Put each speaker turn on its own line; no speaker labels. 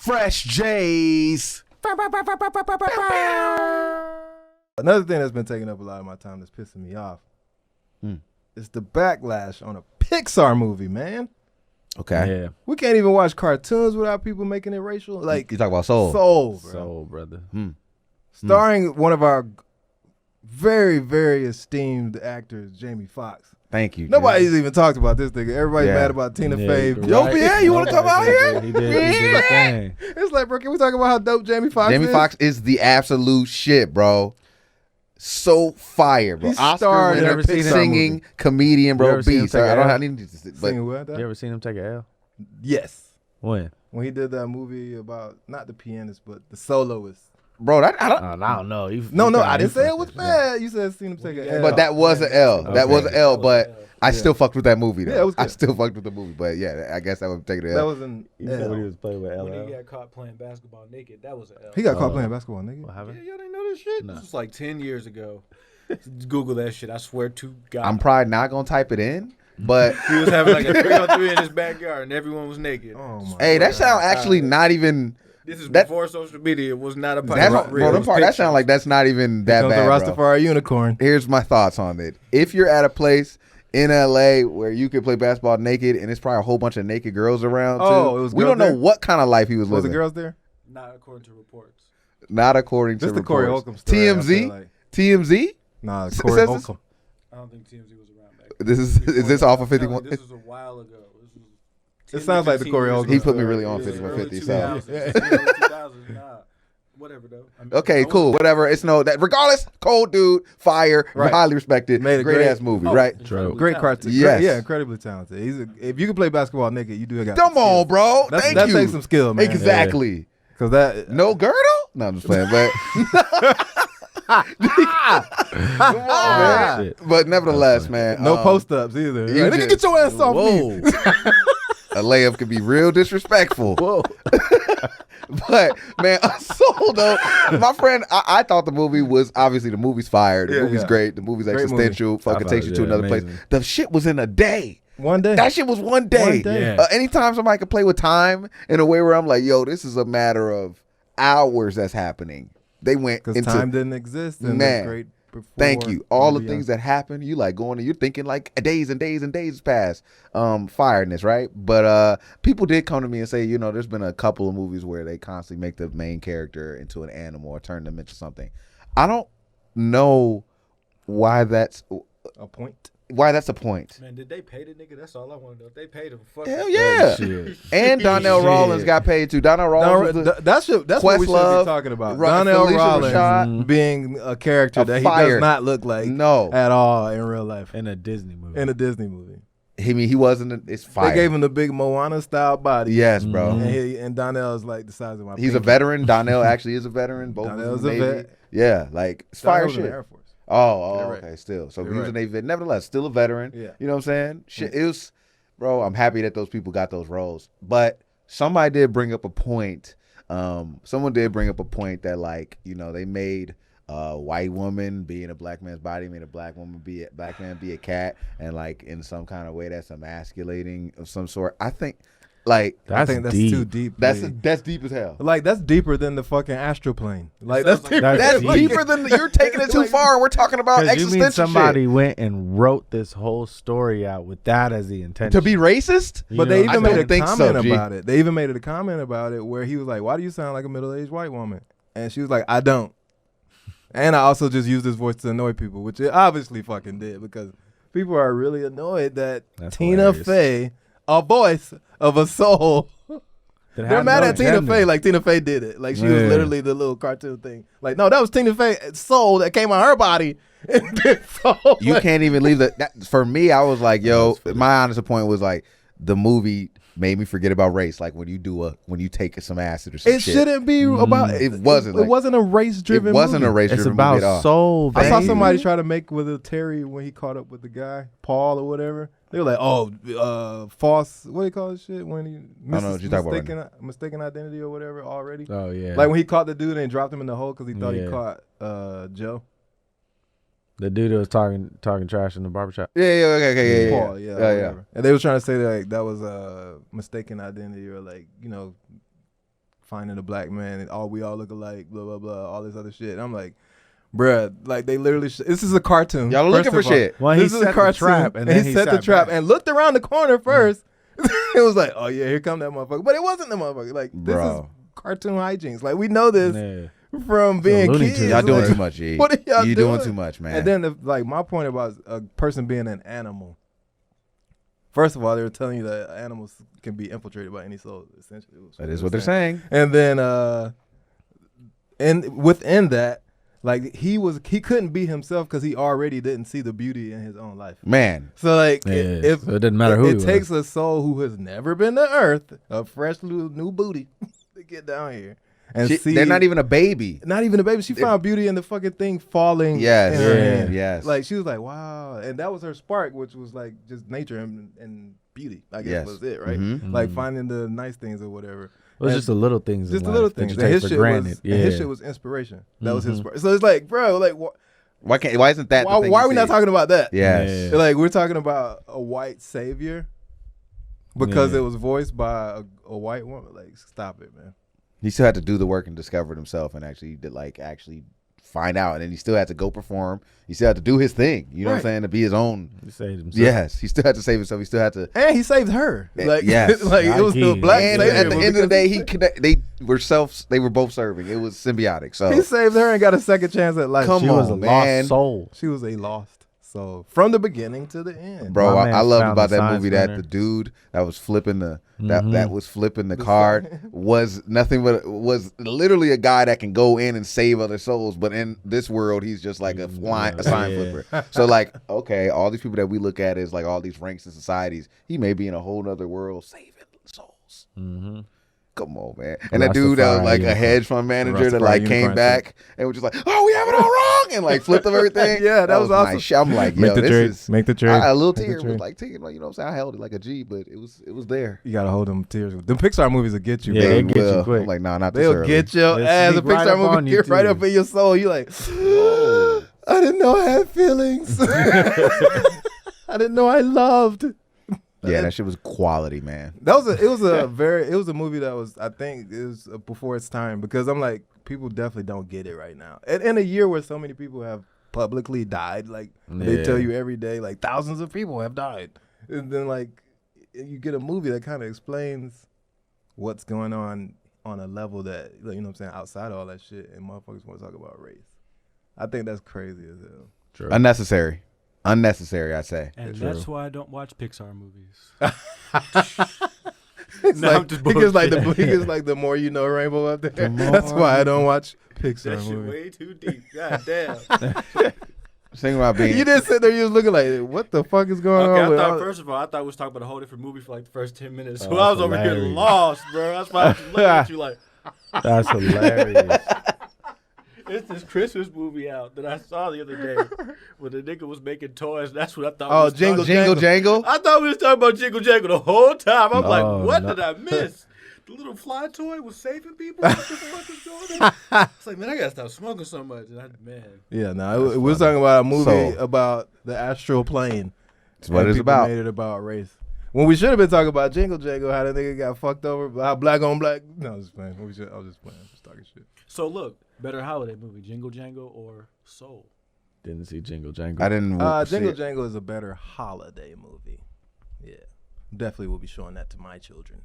Fresh J's.
Another thing that's been taking up a lot of my time that's pissing me off is the backlash on a Pixar movie, man.
Okay.
Yeah.
We can't even watch cartoons without people making it racial. Like
You talk about Soul.
Soul, bro.
Soul, brother.
Starring one of our very, very esteemed actors, Jamie Foxx.
Thank you.
Nobody's even talked about this nigga. Everybody's
Yeah.
mad about Tina Fey.
right.
Yo, yeah, you want to come out here?
He did his thing.
It's like, bro, can we talk about how dope Jamie Foxx is?
Jamie Foxx is the absolute shit, bro. So fire, bro.
He
Oscar
starred in
winner,
every Pixar
singing
movie.
comedian,
You
bro.
ever seen him
Beast.
take
I
a
don't
L?
I need to, but
Singing what?
You ever seen him take a L?
Yes.
When?
When he did that movie about, not the pianist, but the soloist.
bro, that I don't.
I don't know.
No, I didn't say it was bad. You said seen him take a L.
But that was an L. That was an L. But I still fucked with that movie. Though.
Yeah, it was
I
good.
still fucked with the movie. But yeah, I guess I would take it.
That was an
You said
L.
when he was playing with
When he
LL.
got caught playing basketball naked, that was an L.
He got caught playing basketball, nigga.
What
Yeah,
happened?
y'all didn't know this shit?
No.
This was like 10 years ago. Google that shit. I swear to God.
I'm probably not gonna type it in. But
He was having like a 3-on-3 in his backyard, and everyone was naked.
Oh my
hey, that sound actually not even.
This is
that-
before social media. It was not a
That's
pirate.
bro, them part, that sound like that's not even that
Comes
bad.
the
Bro.
Rastafari unicorn.
Here's my thoughts on it. If you're at a place in LA where you could play basketball naked and it's probably a whole bunch of naked girls around too.
Oh, it was
we
girls
don't know
there?
what kind of life he was
Was the
living.
girls there?
Not according to reports.
Not according to
This the Corey
reports.
Holcomb story. I feel
TMZ?
like.
TMZ?
Nah,
S-
Corey
says this?
Holcomb.
I don't think TMZ was around back
This is this off of 51?
This was a while ago. This was
It sounds like the
10
Corey
years
Holcomb
He
ago.
put me
story.
really on
Yeah,
5150.
early
So
2000s. Early 2000s. Nah. Whatever though. I mean,
okay,
I
cool,
wasn't-
whatever. It's no that. Regardless, cold dude, fire,
Right.
highly respected,
Made a
great
great-
ass movie,
Oh,
right?
incredibly
Great
talented.
cartoon.
Yes.
Yeah, incredibly talented. If you can play basketball naked, you do got
Come
some
on,
skill.
bro.
That's,
Thank
that
you.
takes some skill, man.
Exactly.
Because that
No girdle? No, I'm just playing. But come on, man.
Shit.
But nevertheless, man,
no post ups either.
you
Like, nigga,
just-
get your ass off me.
a layup can be real disrespectful.
Whoa.
But man, Soul though, my friend, I thought the movie was obviously the movie's fire. The
Yeah,
movie's
yeah.
great. The movie's
Great
existential. Fucking
thought
takes
it-
you to
yeah,
another place.
amazing.
The shit was in a day.
One day.
That shit was one day.
One day.
Yeah.
Anytime somebody can play with time in a way where I'm like, yo, this is a matter of hours that's happening. They went
Because
into
time didn't exist. And
Man,
great before
thank you. All the
and
things that happen, you like going and you're thinking like days and days and days past. Fireness, right? But people did come to me and say, you know, there's been a couple of movies where they constantly make the main character into an animal or turn them into something. I don't know why that's
beyond. A point.
a point.
Man, did they pay the nigga? That's all I want to know. If they paid him, fuck
Hell
it.
yeah.
Shit.
And Donnell
Shit.
Rawlins got paid too. Donnell Rawlins was the-
that's what we should
Questlove,
be talking about.
Ra-
Donnell
Felicia
Rollins
Rashad.
being a character
A
that he
fire.
does not look like
no.
at all in real life.
In a Disney movie.
In a Disney movie.
He wasn't. It's fire.
They gave him the big Moana style body.
Yes, bro.
And Donnell is like the size of my
He's a
pinky.
veteran. Donnell actually is a veteran. Both
Donnell's
of them
a
Navy.
vet.
Yeah, like it's fire
Donnell's in the
shit.
Air Force.
Oh,
You're right.
okay, still. So
You're
he was a
right.
Navy vet. Nevertheless, still a veteran.
Yeah.
You know what I'm saying? Shit, it was, bro, I'm happy that those people got those roles. But somebody did bring up a point. Someone did bring up a point that, like, you know, they made a white woman be in a black man's body, made a black woman be a black man be a cat, and like in some kind of way that's emasculating of some sort. I think, like,
I think that's
deep.
too deep.
that's deep as hell.
like that's deeper than the fucking astral plane. Like that's
Sounds like-
deeper.
That's
That's
deep.
deeper than you're taking it too far. And we're talking about
Because you
existential
mean somebody
shit.
went and wrote this whole story out with that as the intention.
To be racist?
You
But
know
they
what
I
even
I'm
made
don't
a
think so,
comment
G.
about it. They even made a comment about it where he was like, "Why do you sound like a middle-aged white woman?" And she was like, "I don't." And I also just used his voice to annoy people, which it obviously fucking did because people are really annoyed that
That's
Tina
hilarious.
Fey, a voice of a soul.
That
They're
had
mad
no
at Tina
gender.
Fey like Tina Fey did it. Like she was
Yeah.
literally the little cartoon thing. Like, no, that was Tina Fey's soul that came on her body. And then soul.
You can't even leave that. For me, I was like, yo, my honest point was like, the movie made me forget about race. Like when you take some acid or some
It
shit.
shouldn't be about
It wasn't,
It
like-
wasn't a race-driven
It wasn't a
movie.
race
It's
driven movie at
about
all.
soul,
I saw
baby.
somebody try to make with a Terry when he caught up with the guy, Paul or whatever. They were like, false, what do you call this shit? When he
I don't know what you're talking about right
mistaken identity or whatever already.
Oh yeah.
Like when he caught the dude and dropped him in the hole because he thought he
Yeah.
caught Joe.
the dude that was talking trash in the barbershop.
Yeah, okay, yeah.
Paul, yeah, whatever. And they were trying to say that like that was a mistaken identity or like, you know, finding a black man, and we all look alike, blah blah blah, all this other shit. And I'm like, bruh, like they literally. This is a cartoon.
Y'all looking for shit.
Well, he
This is a
set the
cartoon,
trap, and then
he set the
sat
trap
back.
and looked around the corner first. It was like, oh yeah, here come that motherfucker. But it wasn't the motherfucker. Like this is
Bro.
cartoon hijinks. Like we know this
Yeah.
from being
Looney
kids.
Tunes.
Y'all doing
Like,
too much, G.
What are y'all
You
doing?
doing too much, man.
And then, like, my point about a person being an animal. First of all, they were telling you that animals can be infiltrated by any soul. Essentially,
that is what they're saying.
And then, and within that, like he couldn't be himself because he already didn't see the beauty in his own life.
Man,
So like,
Yeah,
if
so it doesn't matter who
it
he was.
takes a soul who has never been to Earth, a fresh little new booty, to get down here and see.
they're not even a baby.
Not even a baby. She found beauty in the fucking thing falling.
Yes,
in her
yeah,
hand.
yes.
Like she was like, wow, and that was her spark, which was like just nature and beauty. I guess
Yes.
was it, right?
Mhm.
Like finding the nice things or whatever.
It was
And
just the little things.
just
in
the little
life that
things.
you
And
take
his
for
shit
granted.
was,
Yeah.
and his shit was inspiration. That was his.
Mhm.
So it's like, bro, like
Why isn't that? the
why
thing
are
you
we not
see?
talking about that?
Yes.
Yeah.
Like we're talking about a white savior because
Yeah.
it was voiced by a white woman. Like, stop it, man.
He still had to do the work and discover it himself, and actually find out. And then he still had to go perform. He still had to do his thing. You know what I'm
Right.
saying? To be his own.
He saved himself.
Yes, he still had to save himself. He still had to.
And he saved her. Like,
yes.
like it was the
Like,
black
And
savior.
at the
but
end of the
because
day, they were both serving. It was symbiotic. So
he saved her and got a second chance at life.
Come
She was a
on, man.
lost soul.
She was a lost soul from the beginning to the end.
bro,
My
I
man
loved
found
about
the
that
science
movie that
winner.
the dude that was flipping the
Mhm.
that was flipping the card was nothing but was literally a guy that can go in and save other souls, but in this world he's just like a sign
Yeah.
flipper. So like, okay, all these people that we look at as like all these ranks in societies, he may be in a whole other world saving souls.
Mm-hmm.
Come on, man. And that dude that was
Rastafari
like a
unicorn.
hedge fund manager that
Rastafari
like came
unicorn
back and was just like, oh, we have it all wrong, and like flipped up everything.
Yeah, that was awesome.
nice shit. I'm like, yo,
Make the
this
trade.
is
Make the trade.
a little
Make the
tear was
trade.
like tear, like, you know what I'm saying? I held it like a G, but it was there.
You gotta hold them tears. The Pixar movies will get you.
Yeah,
bro.
they get you
will.
quick.
I'm like, nah, not this
They'll
early.
get your
They'll
ass. The
sneak right
Pixar
up
movie
on you,
get right
too.
up in your soul. You like,
Whoa.
I didn't know I had feelings. I didn't know I loved.
Yeah, that shit was quality, man.
It was a movie that was, I think it was before its time, because I'm like, people definitely don't get it right now. And in a year where so many people have publicly died, like they
Yeah.
tell you every day, like thousands of people have died. And then like you get a movie that kind of explains what's going on a level that, like, you know what I'm saying, outside of all that shit, and motherfuckers want to talk about race. I think that's crazy as hell.
True.
Unnecessary, I say.
And
True.
that's why I don't watch Pixar movies.
It's
No, I'm
like,
just
he gives like
bullshitting.
the more you know rainbow up there.
The more
That's why I don't watch Pixar
That shit
movies.
way too deep. God damn.
Thinking about being.
You didn't sit there. You was looking like, what the fuck is going
Okay,
on?
I
with
thought
all-
first of all, I thought we was talking about a whole different movie for like the first 10 minutes. So
Oh,
I was over here
hilarious.
lost, bro. That's why I was just looking at you like,
That's hilarious.
it's this Christmas movie out that I saw the other day where the nigga was making toys. That's what I thought.
Oh,
we was
Jingle
talking-
Jingle Jangle.
I thought we was talking about Jingle Jangle the whole time. I'm
Oh,
like, what
no.
did I miss? The little fly toy was saving people? What the fuck is going on? It's like, man, I gotta stop smoking so much. And man.
Yeah, no, we was talking about a movie
So-
about the astral plane.
That's what
and
it's
people
about.
Made it about race. When we should have been talking about Jingle Jangle, how the nigga got fucked over, how black on black. No, I was just playing. I was just playing. Just talking shit.
So look, better holiday movie, Jingle Jangle or Soul?
Didn't see Jingle Jangle.
I didn't. see
Jingle
it.
Jangle is a better holiday movie. Yeah, definitely will be showing that to my children.